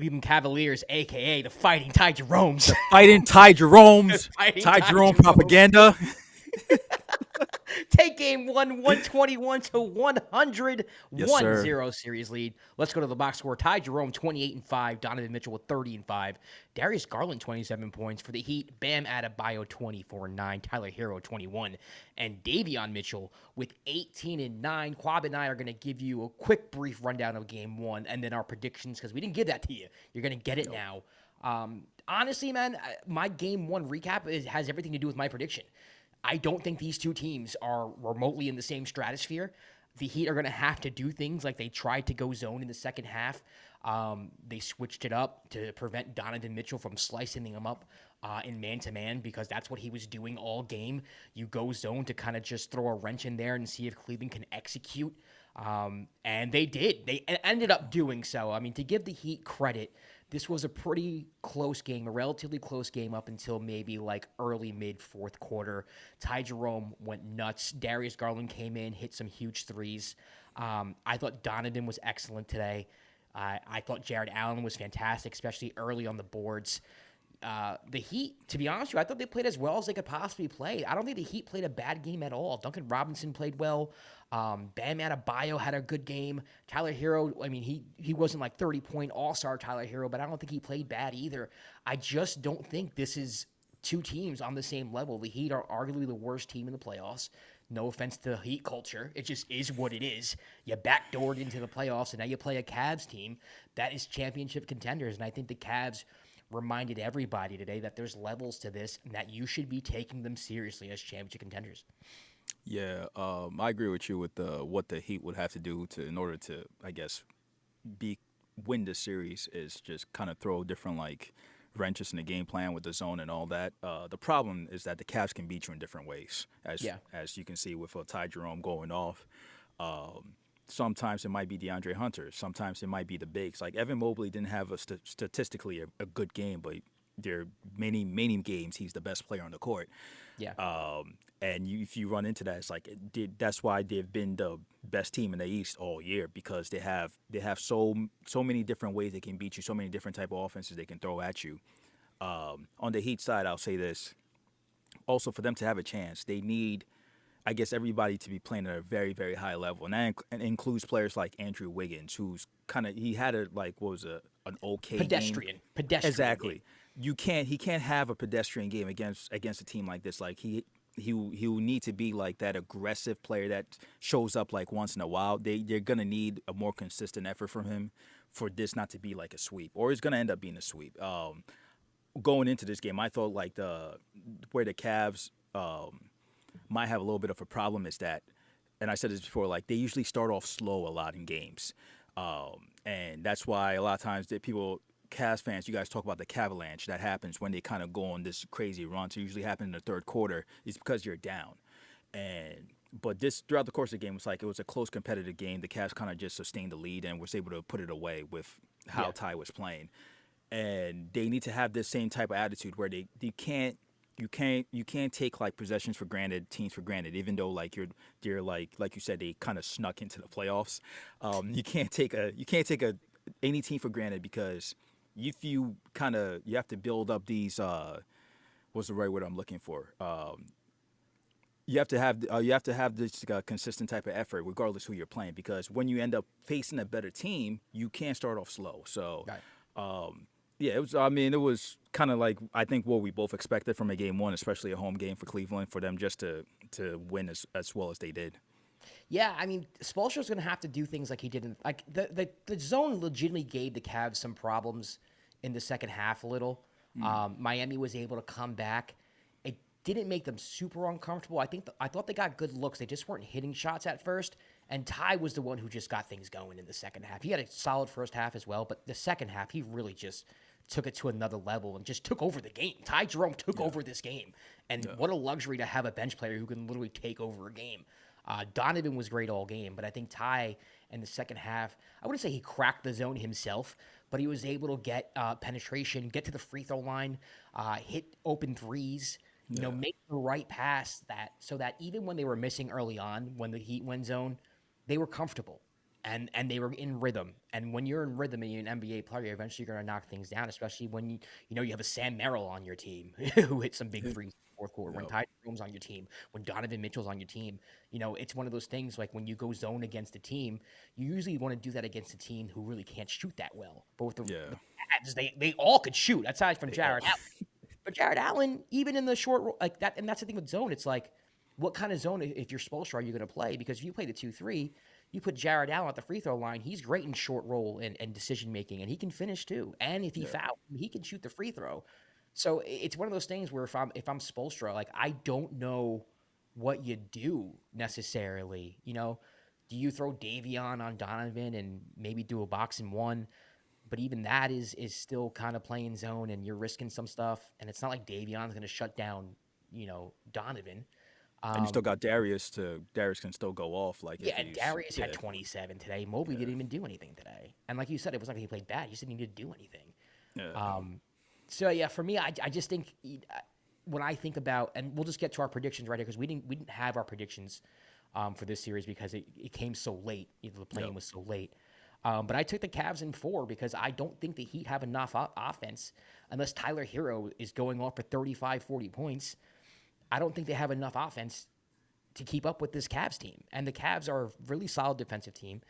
Cleveland Cavaliers, a.k.a. the Fighting Ty Jeromes. Fighting Ty Jerome's. Fighting Ty Ty Jerome Jerome. propaganda. Take game one, 121 to 100, Yes, sir. 1-0 series lead. Let's go to the box score. Ty Jerome, 28-5. Donovan Mitchell with 30-5. Darius Garland, 27 points for the Heat. Bam Adebayo, 24-9. Tyler Herro, 21. And Davion Mitchell with 18-9. Kwab and I are going to give you a quick, brief rundown of game one and then our predictions because we didn't give that to you. You're going to get it now. Honestly, man, my game one recap has everything to do with my prediction. I don't think these two teams are remotely in the same stratosphere. The Heat are going to have to do things like they tried to go zone in the second half. They switched it up to prevent Donovan Mitchell from slicing them up in man-to-man because that's what he was doing all game. You go zone to kind of just throw a wrench in there and see if Cleveland can execute. And they did. They ended up doing so. I mean, to give the Heat credit, this was a pretty close game, a relatively close game up until maybe like early, mid fourth quarter. Ty Jerome went nuts. Darius Garland came in, hit some huge threes. I thought Donovan was excellent today. I thought Jared Allen was fantastic, especially early on the boards. The Heat, to be honest with you, I thought they played as well as they could possibly play. I don't think the Heat played a bad game at all. Duncan Robinson played well. Bam Adebayo had a good game. Tyler Herro, I mean, he wasn't like 30-point all-star Tyler Herro, but I don't think he played bad either. I just don't think this is two teams on the same level. The Heat are arguably the worst team in the playoffs. No offense to Heat culture. It just is what it is. You backdoored into the playoffs, and now you play a Cavs team that is championship contenders, and I think the Cavs reminded everybody today that there's levels to this and that you should be taking them seriously as championship contenders. Yeah, I agree with you with what the Heat would have to do in order to, I guess, win this series is just kind of throw different like wrenches in the game plan with the zone and all that. The problem is that the Cavs can beat you in different ways, as you can see with Ty Jerome going off. Sometimes it might be DeAndre Hunter. Sometimes it might be the bigs. Like Evan Mobley didn't have statistically a good game, but there are many games he's the best player on the court. Yeah. And if you run into that, it's like that's why they've been the best team in the East all year because they have so many different ways they can beat you, so many different type of offenses they can throw at you. On the Heat side, I'll say this. Also, for them to have a chance, they need, I guess, everybody to be playing at a very, very high level, and that includes players like Andrew Wiggins, who's he had an okay Pedestrian. game. Pedestrian. Exactly. He can't have a pedestrian game against a team like this. Like he will need to be like that aggressive player that shows up like once in a while. They're gonna need a more consistent effort from him for this not to be like a sweep, or it's gonna end up being a sweep. Going into this game, I thought like where the Cavs might have a little bit of a problem is that, and I said this before, like they usually start off slow a lot in games, and that's why a lot of times Cavs fans, you guys talk about the Cavalanche that happens when they kind of go on this crazy run. So it usually happens in the third quarter. It's because you're down, but this throughout the course of the game, it was a close competitive game. The Cavs kind of just sustained the lead and was able to put it away with how Ty was playing, and they need to have this same type of attitude where you can't take like possessions for granted, teams for granted, even though like they're like you said, they kind of snuck into the playoffs. You can't take any team for granted because if you have to build up these what's the right word I'm looking for? You have to have this consistent type of effort regardless who you're playing because when you end up facing a better team, you can't start off slow. So. Right. Yeah, it was. I mean, it was kind of like I think what we both expected from a game one, especially a home game for Cleveland, for them just to win as well as they did. Yeah, I mean, Spoelstra's going to have to do things like he did. Like the zone legitimately gave the Cavs some problems in the second half a little. Miami was able to come back. It didn't make them super uncomfortable. I thought they got good looks. They just weren't hitting shots at first. And Ty was the one who just got things going in the second half. He had a solid first half as well, but the second half, he really just took it to another level and just took over the game. Ty Jerome took over this game. And what a luxury to have a bench player who can literally take over a game. Donovan was great all game, but I think Ty in the second half, I wouldn't say he cracked the zone himself, but he was able to get penetration, get to the free throw line, hit open threes, make the right pass so that even when they were missing early on, when the Heat went zone, they were comfortable. and they were in rhythm. And when you're in rhythm and you're an NBA player, you're eventually going to knock things down, especially when you have a Sam Merrill on your team who hit some big threes in the fourth quarter. When Yep. Ty Jerome's on your team, when Donovan Mitchell's on your team, it's one of those things like when you go zone against a team, you usually want to do that against a team who really can't shoot that well. But with the Yeah. Cavs, they all could shoot, aside from They Jared all- Allen. But Jared Allen, even in the short like that, and that's the thing with zone. It's like, what kind of zone, if you're Spoelstra, are you going to play? Because if you play the 2-3, you put Jared Allen at the free throw line. He's great in short roll and decision making, and he can finish too. And if he fouls, he can shoot the free throw. So it's one of those things where if I'm Spoelstra, like, I don't know what you do necessarily. Do you throw Davion on Donovan and maybe do a box and one? But even that is still kind of playing zone, and you're risking some stuff. And it's not like Davion's going to shut down, Donovan. And you still got Darius can still go off. Like, Yeah, if and he's, Darius yeah. had 27 today. Mobley didn't even do anything today. And like you said, it wasn't like he played bad. He just didn't need to do anything. Yeah. So yeah, for me, I just think when I think about, and we'll just get to our predictions right here, because we didn't have our predictions for this series because it came so late. The play-in was so late. But I took the Cavs in 4 because I don't think the Heat have enough offense unless Tyler Herro is going off for 35, 40 points. I don't think they have enough offense to keep up with this Cavs team. And the Cavs are a really solid defensive team.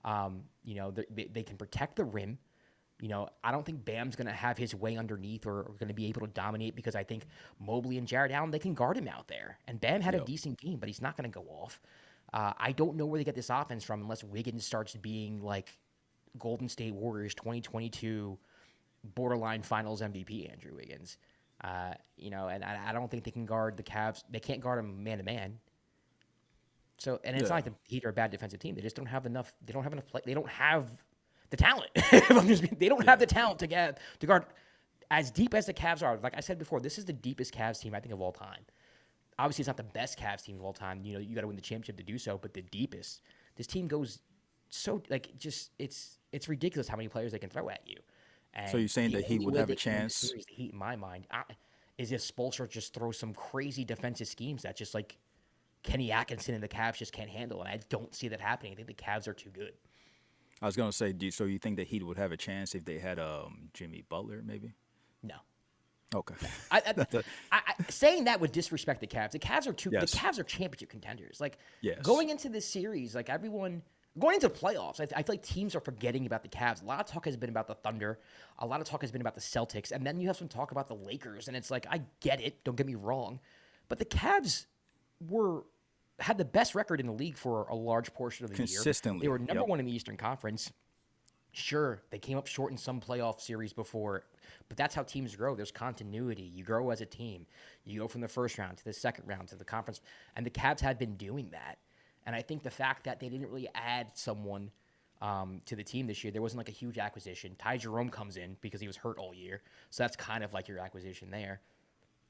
They can protect the rim. I don't think Bam's going to have his way underneath or going to be able to dominate, because I think Mobley and Jared Allen, they can guard him out there. And Bam had a decent game, but he's not going to go off. I don't know where they get this offense from unless Wiggins starts being like Golden State Warriors 2022 borderline finals MVP Andrew Wiggins. And I don't think they can guard the Cavs. They can't guard him man-to-man. So, and it's not like the Heat are a bad defensive team. They just don't have enough. They don't have enough play. They don't have the talent. They don't have the talent to guard as deep as the Cavs are. Like I said before, this is the deepest Cavs team I think of all time. Obviously, it's not the best Cavs team of all time. You got to win the championship to do so, but the deepest. This team goes so it's ridiculous how many players they can throw at you. And So you're saying that he would have a chance? The Heat, in my mind, is if Spoelstra just throws some crazy defensive schemes that just like Kenny Atkinson and the Cavs just can't handle, and I don't see that happening. I think the Cavs are too good. I was gonna say, so you think that Heat would have a chance if they had Jimmy Butler, maybe? No. Okay. Saying that would disrespect the Cavs. The Cavs are Yes. The Cavs are championship contenders. Like, Yes. going into this series, like everyone going into the playoffs, I feel like teams are forgetting about the Cavs. A lot of talk has been about the Thunder. A lot of talk has been about the Celtics, and then you have some talk about the Lakers. And it's like, I get it. Don't get me wrong, but the Cavs had the best record in the league for a large portion of the year. Consistently. They were number one in the Eastern Conference. Sure, they came up short in some playoff series before, but that's how teams grow. There's continuity. You grow as a team. You go from the first round to the second round to the conference, and the Cavs had been doing that. And I think the fact that they didn't really add someone to the team this year, there wasn't like a huge acquisition. Ty Jerome comes in because he was hurt all year, so that's kind of like your acquisition there.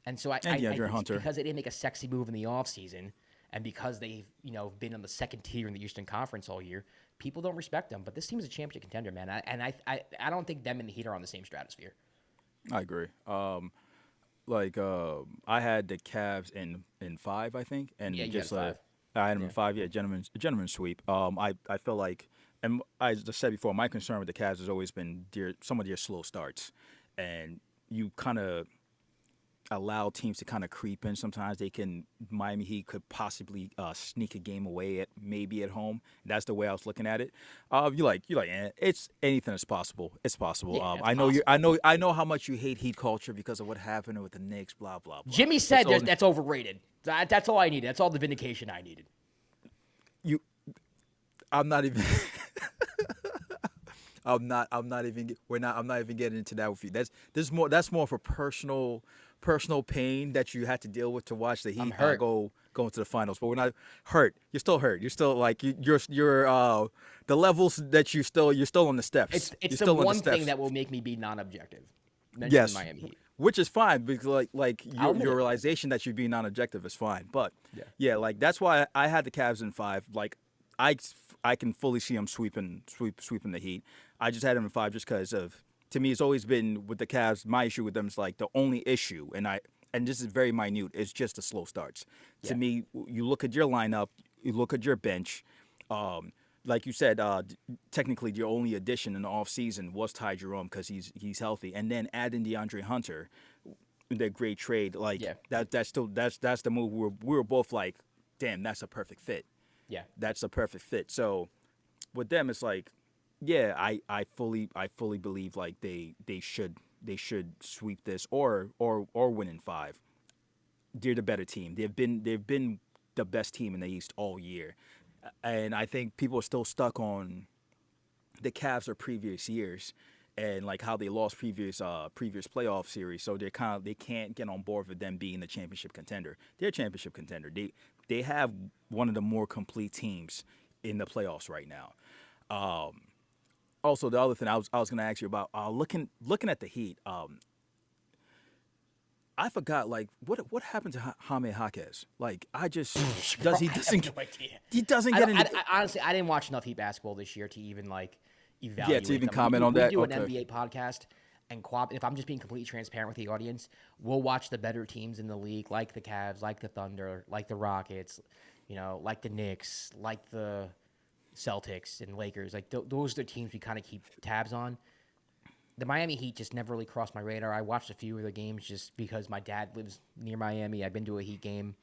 And so I think Hunter. because they didn't make a sexy move in the offseason, and because they've been on the second tier in the Eastern Conference all year, people don't respect them. But this team is a championship contender, man. I don't think them and the Heat are on the same stratosphere. I agree. I had the Cavs in 5, I think, and Yeah, you just had 5. I had them in 5. Yeah, gentleman's sweep. I feel like, and I just said before, my concern with the Cavs has always been some of their slow starts, and you kind of allow teams to kind of creep in. Sometimes Miami Heat could possibly sneak a game away maybe at home. That's the way I was looking at it. You're like, it's anything is possible. It's possible. Yeah, I know possible. I know how much you hate Heat culture because of what happened with the Knicks. Blah blah blah. Jimmy said that's overrated. That's all I needed. That's all the vindication I needed. I'm not even. I'm not even getting into that with you. That's more for personal pain that you had to deal with to watch the Heat go into the finals. But we're not hurt. You're still hurt. You're still like you're the levels that you're still on the steps. It's you're the still one thing that will make me be non-objective. Yes, Miami Heat. which is fine because like I'll admit your it. realization that you're being non-objective is fine. But Yeah. like that's why I had the Cavs in 5. Like I can fully see them sweeping the Heat. I just had them in 5 just because of, to me, it's always been with the Cavs. My issue with them is like the only issue, and this is very minute. It's just the slow starts. To me, you look at your lineup, you look at your bench. like you said, technically the only addition in the offseason was Ty Jerome because he's healthy, and then adding DeAndre Hunter, that great trade. Like Yeah. that's the move. We were both like, damn, that's a perfect fit. Yeah. That's a perfect fit. So with them, it's like, yeah, I fully believe like they should sweep this or win in 5. They're the better team. They've been the best team in the East all year, and I think people are still stuck on the Cavs of previous years and like how they lost previous playoff series. So they can't get on board with them being the championship contender. They're a championship contender. They have one of the more complete teams in the playoffs right now. Also, the other thing I was going to ask you about looking at the Heat. I forgot like what happened to Jaime Jaquez. Like I just does he I doesn't have no idea. he doesn't I get don't- any. honestly, I didn't watch enough Heat basketball this year to even like evaluate. even them. comment on we that? do an Okay. NBA podcast, and Kwab. If I'm just being completely transparent with the audience, we'll watch the better teams in the league, like the Cavs, like the Thunder, like the Rockets, like the Knicks, like the Celtics and Lakers. Like those are the teams we kind of keep tabs on. The Miami Heat just never really crossed my radar. I watched a few of their games just because my dad lives near Miami. I've been to a Heat game.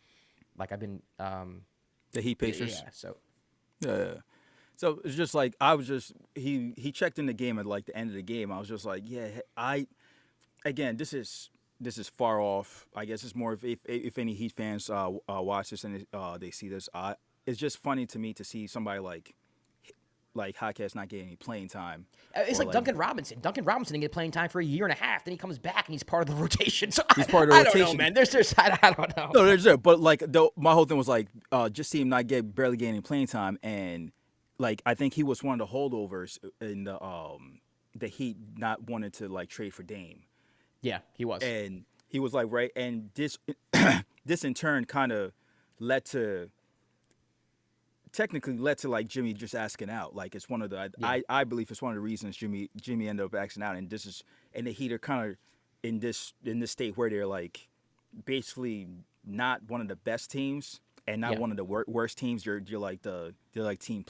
Like I've been The Heat Pacers. yeah, so Yeah. So it's just like he checked in the game at like the end of the game. I was just like, yeah, again, this is far off. I guess it's more if any Heat fans watch this and they see this. It's just funny to me to see somebody like Jaquez not getting any playing time. it's Or, like Duncan Robinson. Duncan Robinson didn't get playing time for a year and a half. Then he comes back and he's part of the rotation. So He's part of the I don't know, rotation. man. I don't know. No, there's there, but like my whole thing was like just see him not barely getting any playing time, and like I think he was one of the holdovers in the Heat not wanting to like trade for Dame, Yeah, he was. and he was like right, and this this in turn kind of technically led to like Jimmy just asking out. Like it's one of the I believe it's one of the reasons Jimmy ended up asking out, and the Heat are kind of in this state where they're like basically not one of the best teams and not one of the worst teams. They're like team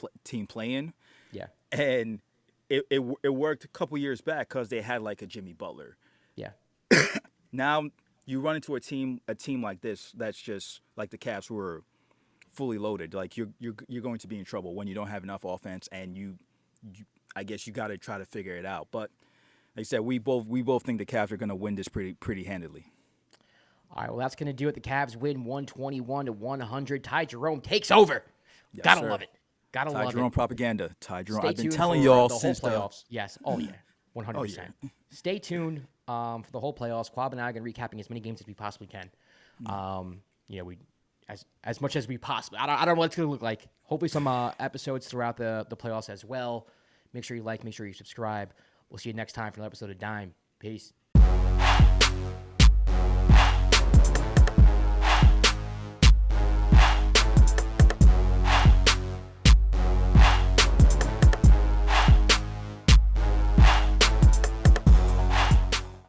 playing. Yeah. And it worked a couple years back because they had like a Jimmy Butler. Yeah. Now you run into a team like this that's just like the Cavs who are fully loaded. Like you're going to be in trouble when you don't have enough offense, and you I guess you got to try to figure it out. But like I said, we both think the Cavs are going to win this pretty handily. All right, well, that's going to do it. The Cavs win 121-100. Ty Jerome takes over. Yes, Gotta sir. love it. Gotta Ty love Jerome it. propaganda. Ty Jerome. Stay I've been tuned telling for y'all the whole since the playoffs. Yes. Oh, yeah. 100%. Oh, yeah. Stay tuned for the whole playoffs. Kwab and I are going to be recapping as many games as we possibly can. We as much as we possibly. I don't know what it's going to look like. Hopefully some episodes throughout the playoffs as well. Make sure you like. Make sure you subscribe. We'll see you next time for another episode of Dime. Peace.